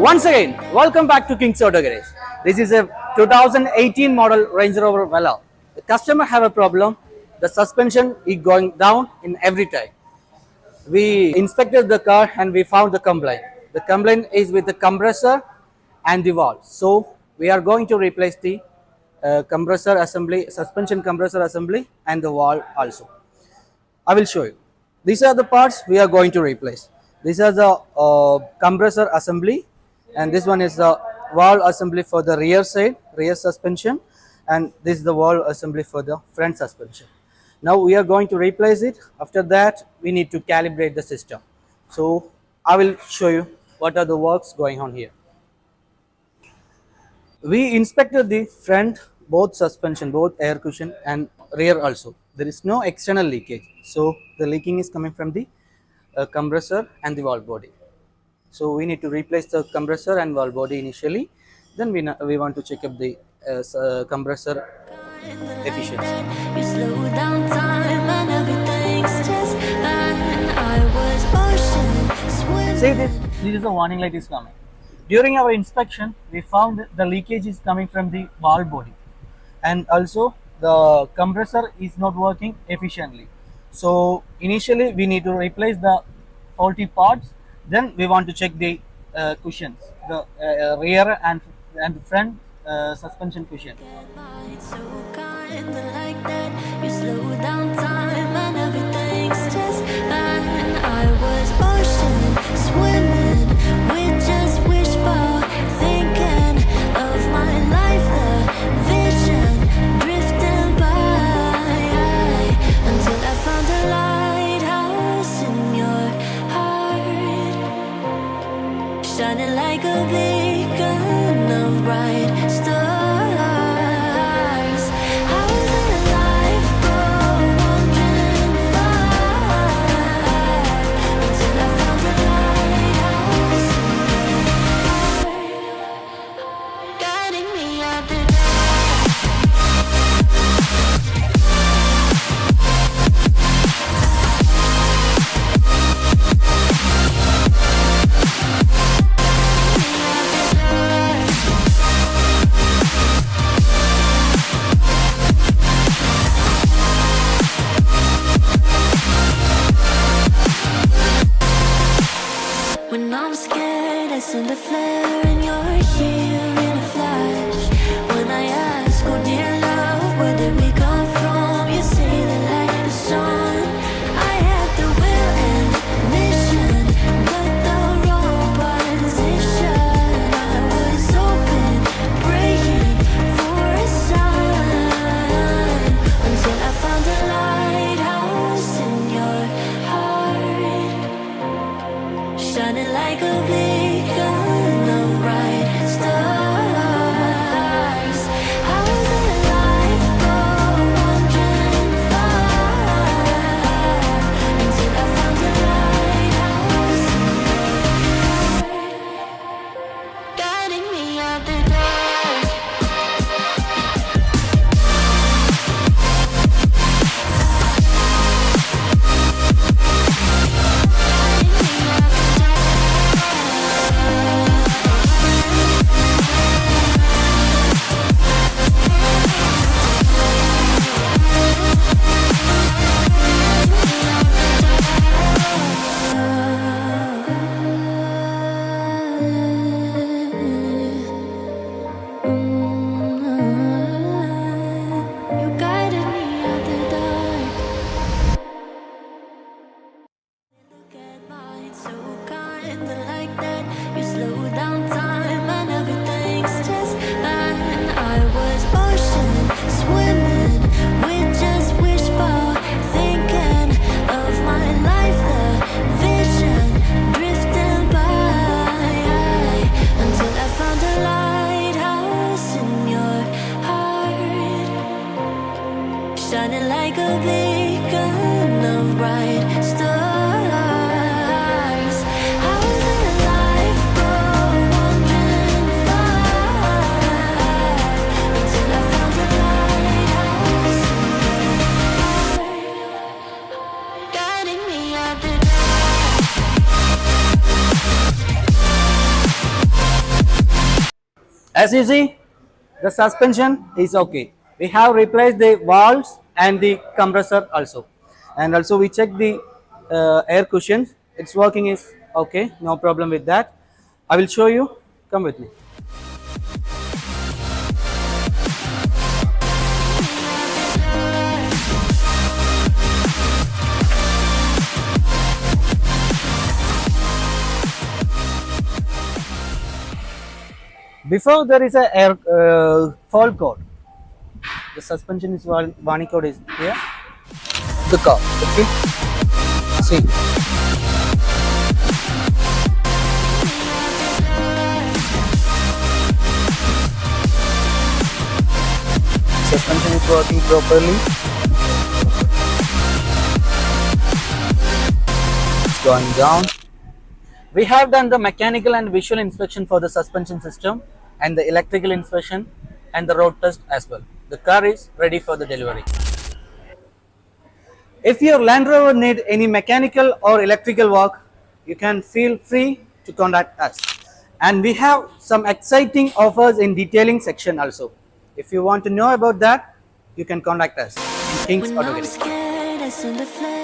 Once again, welcome back to King's Auto Garage. This is a 2018 model Range Rover Velar. The customer have a problem. The suspension is going down in every time. We inspected the car and we found the complaint. The complaint is with the compressor and the valve. So we are going to replace the compressor assembly, suspension compressor assembly and the valve also. I will show you. These are the parts we are going to replace. These are the compressor assembly, and this one is the valve assembly for the rear side, rear suspension, and this is the valve assembly for the front suspension. Now we are going to replace it. After that, we need to calibrate the system. So I will show you what are the works going on here. We inspected the front, both suspension, both air cushion and rear also. There is no external leakage. So the leaking is coming from the compressor and the valve body. So we need to replace the compressor and valve body initially. Then we want to check up the compressor efficiency. You slow down time and everything's just fine. I was ocean swimming. See this is a warning light is coming. During our inspection, we found the leakage is coming from the valve body, and also the compressor is not working efficiently. So initially we need to replace the faulty parts. Then we want to check the cushions, the rear and front suspension cushion. So kinda like that. You slow down time and everything's just fine. I was ocean swimming with just wishful thinking of my life, the vision drifting by until I found a lighthouse in your heart, shining like a beacon of bright stars. When I'm scared, I send a flare and you're here in a flash. When I ask, oh dear love, where did we come from? You say the light is on. I had the will and mission, but the wrong position. I was hoping, praying for a sign until I found a lighthouse in your heart, shining like a beacon of bright stars. How did life go wandering far until I found a lighthouse guiding me out the door. You guided me out the dark. Look at mine, so kinda like that. You slow down time and everything's just fine. I was ocean swimming with just wishful thinking of my life, the vision drifting by until I found a lighthouse in your heart, shining like a beacon of bright stars. How did life go on As you see, the suspension is okay. We have replaced the valves and the compressor also, and also we check the air cushions. It's working is okay, no problem with that. I will show you. Come with me. Before there is a air fault code. The suspension is warning code is here. The car. Okay. See. Suspension is working properly. It's going down. We have done the mechanical and visual inspection for the suspension system and the electrical inspection and the road test as well. The car is ready for the delivery. If your Land Rover need any mechanical or electrical work, you can feel free to contact us. And we have some exciting offers in detailing section also. If you want to know about that, you can contact us in King's When Auto I'm Garage. scared, I send a flare.